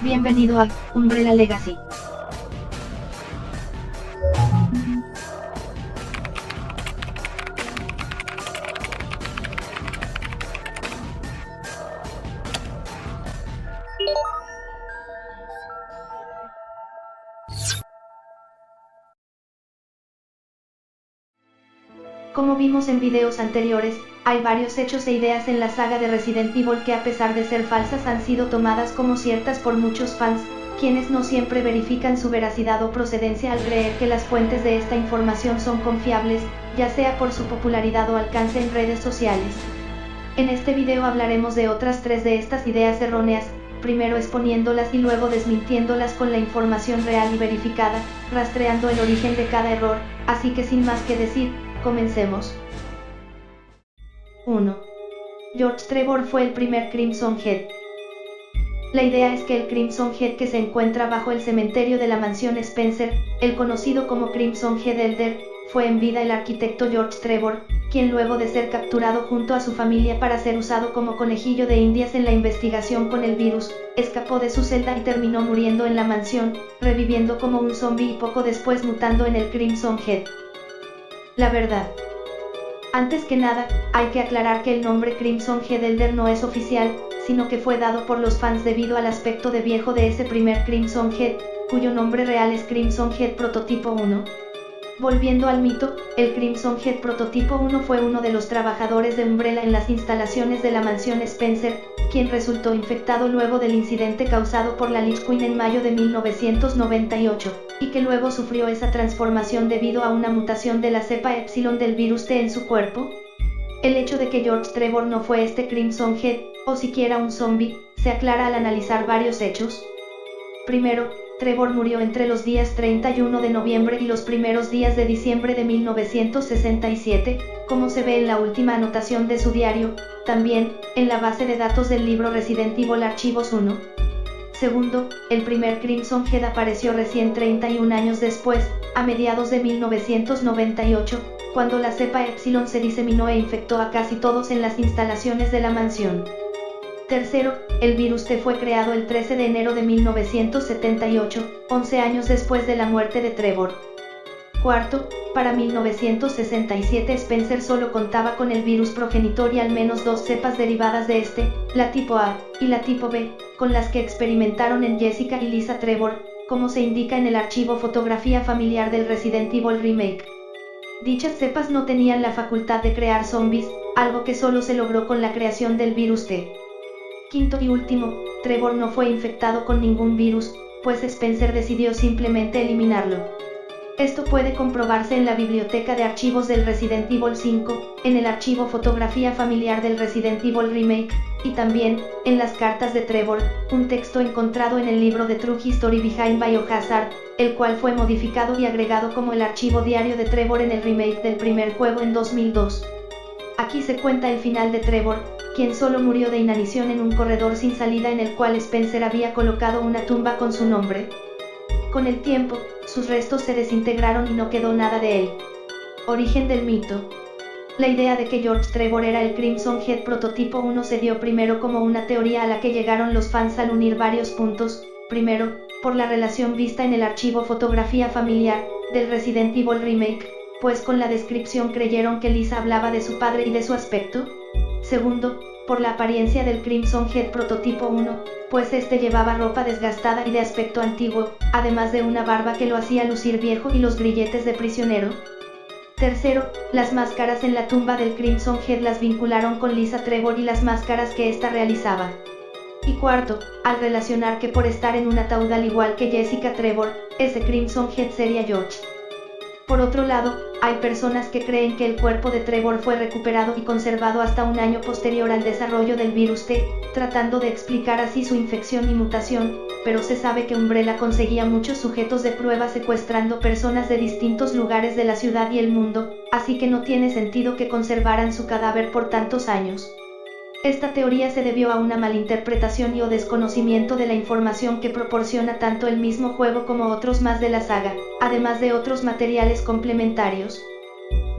Bienvenido a Umbrella Legacy. Como vimos en videos anteriores, hay varios hechos e ideas en la saga de Resident Evil que a pesar de ser falsas han sido tomadas como ciertas por muchos fans, quienes no siempre verifican su veracidad o procedencia al creer que las fuentes de esta información son confiables, ya sea por su popularidad o alcance en redes sociales. En este video hablaremos de otras 3 de estas ideas erróneas, primero exponiéndolas y luego desmintiéndolas con la información real y verificada, rastreando el origen de cada error, así que sin más que decir, comencemos. 1. George Trevor fue el primer Crimson Head. La idea es que el Crimson Head que se encuentra bajo el cementerio de la mansión Spencer, el conocido como Crimson Head Elder, fue en vida el arquitecto George Trevor, quien luego de ser capturado junto a su familia para ser usado como conejillo de indias en la investigación con el virus, escapó de su celda y terminó muriendo en la mansión, reviviendo como un zombie y poco después mutando en el Crimson Head. La verdad. Antes que nada, hay que aclarar que el nombre Crimson Head Elder no es oficial, sino que fue dado por los fans debido al aspecto de viejo de ese primer Crimson Head, cuyo nombre real es Crimson Head Prototipo 1. Volviendo al mito, el Crimson Head Prototipo 1 fue uno de los trabajadores de Umbrella en las instalaciones de la mansión Spencer, quien resultó infectado luego del incidente causado por la Lich Queen en mayo de 1998, y que luego sufrió esa transformación debido a una mutación de la cepa Epsilon del virus T en su cuerpo. El hecho de que George Trevor no fue este Crimson Head, o siquiera un zombie, se aclara al analizar varios hechos. Primero, Trevor murió entre los días 31 de noviembre y los primeros días de diciembre de 1967, como se ve en la última anotación de su diario, también, en la base de datos del libro Resident Evil Archivos 1. Segundo, el primer Crimson Head apareció recién 31 años después, a mediados de 1998, cuando la cepa Epsilon se diseminó e infectó a casi todos en las instalaciones de la mansión. Tercero, el virus T fue creado el 13 de enero de 1978, 11 años después de la muerte de Trevor. Cuarto, para 1967 Spencer solo contaba con el virus progenitor y al menos 2 cepas derivadas de este, la tipo A y la tipo B, con las que experimentaron en Jessica y Lisa Trevor, como se indica en el archivo Fotografía Familiar del Resident Evil Remake. Dichas cepas no tenían la facultad de crear zombies, algo que solo se logró con la creación del virus T. Quinto y último, Trevor no fue infectado con ningún virus, pues Spencer decidió simplemente eliminarlo. Esto puede comprobarse en la biblioteca de archivos del Resident Evil 5, en el archivo Fotografía Familiar del Resident Evil Remake, y también, en las cartas de Trevor, un texto encontrado en el libro de True History Behind Biohazard, el cual fue modificado y agregado como el archivo diario de Trevor en el remake del primer juego en 2002. Aquí se cuenta el final de Trevor, quien solo murió de inanición en un corredor sin salida en el cual Spencer había colocado una tumba con su nombre. Con el tiempo, sus restos se desintegraron y no quedó nada de él. Origen del mito. La idea de que George Trevor era el Crimson Head Prototipo 1 se dio primero como una teoría a la que llegaron los fans al unir varios puntos, primero, por la relación vista en el archivo Fotografía Familiar, del Resident Evil Remake, pues con la descripción creyeron que Lisa hablaba de su padre y de su aspecto. Segundo, por la apariencia del Crimson Head Prototipo 1, pues este llevaba ropa desgastada y de aspecto antiguo, además de una barba que lo hacía lucir viejo y los grilletes de prisionero. Tercero, las máscaras en la tumba del Crimson Head las vincularon con Lisa Trevor y las máscaras que ésta realizaba. Y cuarto, al relacionar que por estar en un ataúd al igual que Jessica Trevor, ese Crimson Head sería George. Por otro lado, hay personas que creen que el cuerpo de Trevor fue recuperado y conservado hasta un año posterior al desarrollo del virus T, tratando de explicar así su infección y mutación, pero se sabe que Umbrella conseguía muchos sujetos de prueba secuestrando personas de distintos lugares de la ciudad y el mundo, así que no tiene sentido que conservaran su cadáver por tantos años. Esta teoría se debió a una malinterpretación y o desconocimiento de la información que proporciona tanto el mismo juego como otros más de la saga, además de otros materiales complementarios.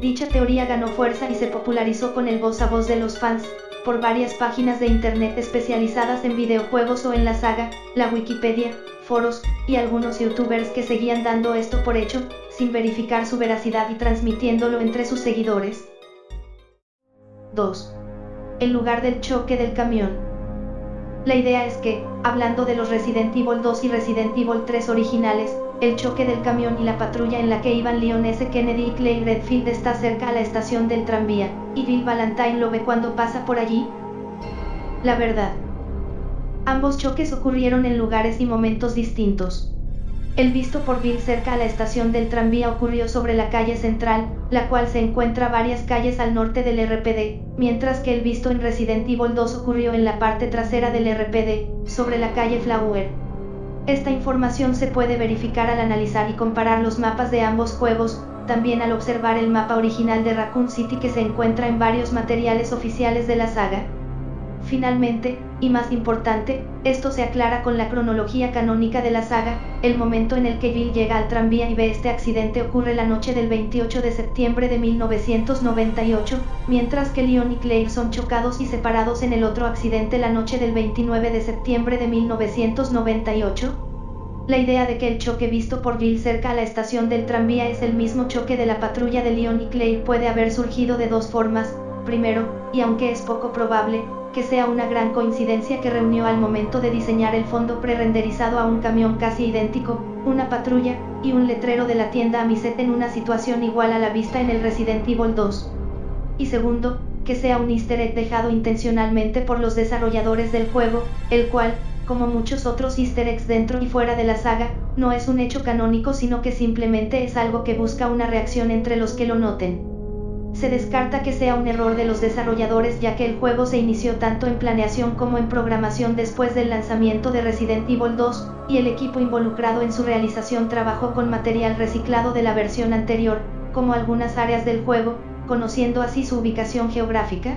Dicha teoría ganó fuerza y se popularizó con el voz a voz de los fans, por varias páginas de internet especializadas en videojuegos o en la saga, la Wikipedia, foros, y algunos youtubers que seguían dando esto por hecho, sin verificar su veracidad y transmitiéndolo entre sus seguidores. 2. El lugar del choque del camión. La idea es que, hablando de los Resident Evil 2 y Resident Evil 3 originales, el choque del camión y la patrulla en la que iban Leon S. Kennedy y Claire Redfield está cerca a la estación del tranvía, y Bill Valentine lo ve cuando pasa por allí. La verdad. Ambos choques ocurrieron en lugares y momentos distintos. El visto por Bill cerca a la estación del tranvía ocurrió sobre la calle central, la cual se encuentra varias calles al norte del RPD, mientras que el visto en Resident Evil 2 ocurrió en la parte trasera del RPD, sobre la calle Flower. Esta información se puede verificar al analizar y comparar los mapas de ambos juegos, también al observar el mapa original de Raccoon City que se encuentra en varios materiales oficiales de la saga. Finalmente, y más importante, esto se aclara con la cronología canónica de la saga. El momento en el que Bill llega al tranvía y ve este accidente ocurre la noche del 28 de septiembre de 1998, mientras que Leon y Claire son chocados y separados en el otro accidente la noche del 29 de septiembre de 1998. La idea de que el choque visto por Bill cerca a la estación del tranvía es el mismo choque de la patrulla de Leon y Claire puede haber surgido de dos formas. Primero, y aunque es poco probable, que sea una gran coincidencia que reunió al momento de diseñar el fondo pre-renderizado a un camión casi idéntico, una patrulla, y un letrero de la tienda Amiset en una situación igual a la vista en el Resident Evil 2. Y segundo, que sea un easter egg dejado intencionalmente por los desarrolladores del juego, el cual, como muchos otros easter eggs dentro y fuera de la saga, no es un hecho canónico sino que simplemente es algo que busca una reacción entre los que lo noten. Se descarta que sea un error de los desarrolladores ya que el juego se inició tanto en planeación como en programación después del lanzamiento de Resident Evil 2, y el equipo involucrado en su realización trabajó con material reciclado de la versión anterior, como algunas áreas del juego, conociendo así su ubicación geográfica.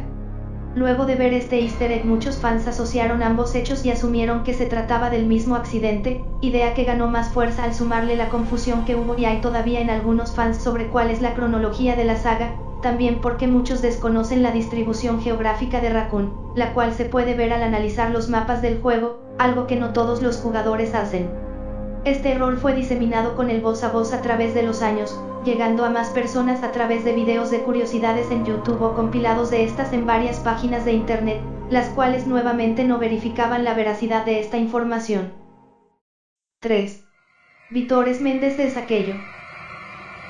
Luego de ver este easter egg muchos fans asociaron ambos hechos y asumieron que se trataba del mismo accidente, idea que ganó más fuerza al sumarle la confusión que hubo y hay todavía en algunos fans sobre cuál es la cronología de la saga, también porque muchos desconocen la distribución geográfica de Raccoon, la cual se puede ver al analizar los mapas del juego, algo que no todos los jugadores hacen. Este error fue diseminado con el voz a voz a través de los años, llegando a más personas a través de videos de curiosidades en YouTube o compilados de estas en varias páginas de internet, las cuales nuevamente no verificaban la veracidad de esta información. 3. Vitores Méndez es aquello.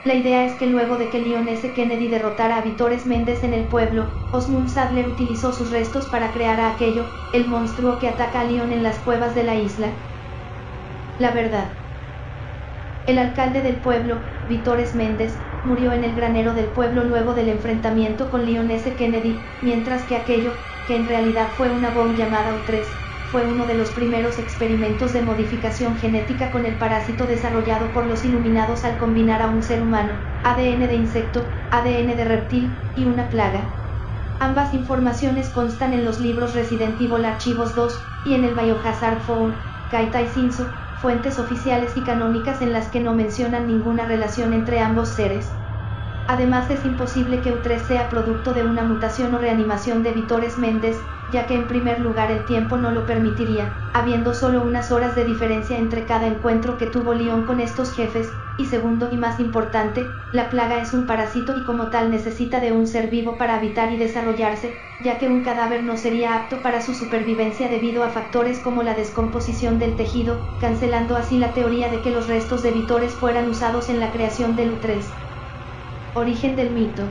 La idea es que luego de que Leon S. Kennedy derrotara a Vitores Méndez en el pueblo, Osmund Sadler utilizó sus restos para crear a aquello, el monstruo que ataca a Leon en las cuevas de la isla. La verdad. El alcalde del pueblo, Vitores Méndez, murió en el granero del pueblo luego del enfrentamiento con Leon S. Kennedy, mientras que aquello, que en realidad fue una bomba llamada U3, fue uno de los primeros experimentos de modificación genética con el parásito desarrollado por los Iluminados al combinar a un ser humano, ADN de insecto, ADN de reptil, y una plaga. Ambas informaciones constan en los libros Resident Evil Archivos 2, y en el Biohazard 4, Kaitai Shinzo, fuentes oficiales y canónicas en las que no mencionan ninguna relación entre ambos seres. Además es imposible que U3 sea producto de una mutación o reanimación de Vitores Méndez, ya que en primer lugar el tiempo no lo permitiría, habiendo solo unas horas de diferencia entre cada encuentro que tuvo Leon con estos jefes, y segundo y más importante, la plaga es un parásito y como tal necesita de un ser vivo para habitar y desarrollarse, ya que un cadáver no sería apto para su supervivencia debido a factores como la descomposición del tejido, cancelando así la teoría de que los restos de Vitores fueran usados en la creación del U3. Origen del mito.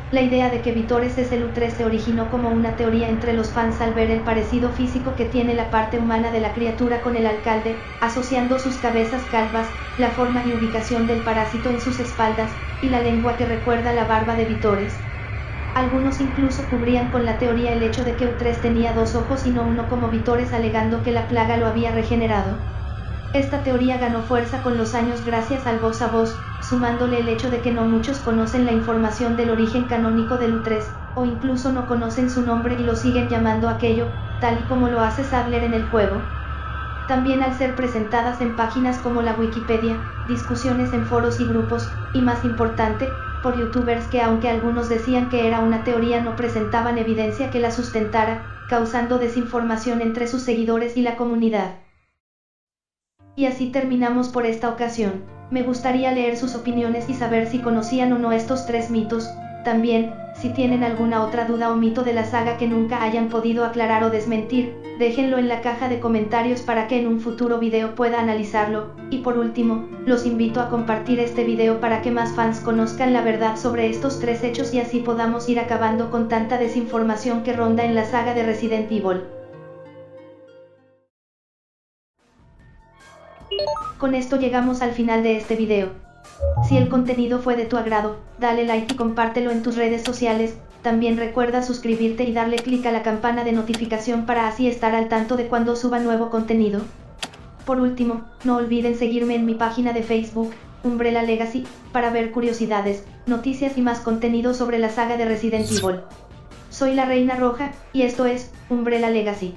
La idea de que Vitores es el U3 se originó como una teoría entre los fans al ver el parecido físico que tiene la parte humana de la criatura con el alcalde, asociando sus cabezas calvas, la forma y ubicación del parásito en sus espaldas, y la lengua que recuerda la barba de Vitores. Algunos incluso cubrían con la teoría el hecho de que U3 tenía dos ojos y no uno como Vitores, alegando que la plaga lo había regenerado. Esta teoría ganó fuerza con los años gracias al voz a voz, sumándole el hecho de que no muchos conocen la información del origen canónico del U3, o incluso no conocen su nombre y lo siguen llamando aquello, tal y como lo hace Sadler en el juego. También al ser presentadas en páginas como la Wikipedia, discusiones en foros y grupos, y más importante, por youtubers que aunque algunos decían que era una teoría no presentaban evidencia que la sustentara, causando desinformación entre sus seguidores y la comunidad. Y así terminamos por esta ocasión. Me gustaría leer sus opiniones y saber si conocían o no estos 3 mitos. También, si tienen alguna otra duda o mito de la saga que nunca hayan podido aclarar o desmentir, déjenlo en la caja de comentarios para que en un futuro video pueda analizarlo. Y por último, los invito a compartir este video para que más fans conozcan la verdad sobre estos 3 hechos y así podamos ir acabando con tanta desinformación que ronda en la saga de Resident Evil. Con esto llegamos al final de este video. Si el contenido fue de tu agrado, dale like y compártelo en tus redes sociales. También recuerda suscribirte y darle clic a la campana de notificación para así estar al tanto de cuando suba nuevo contenido. Por último, no olviden seguirme en mi página de Facebook, Umbrella Legacy, para ver curiosidades, noticias y más contenido sobre la saga de Resident Evil. Soy la Reina Roja, y esto es Umbrella Legacy.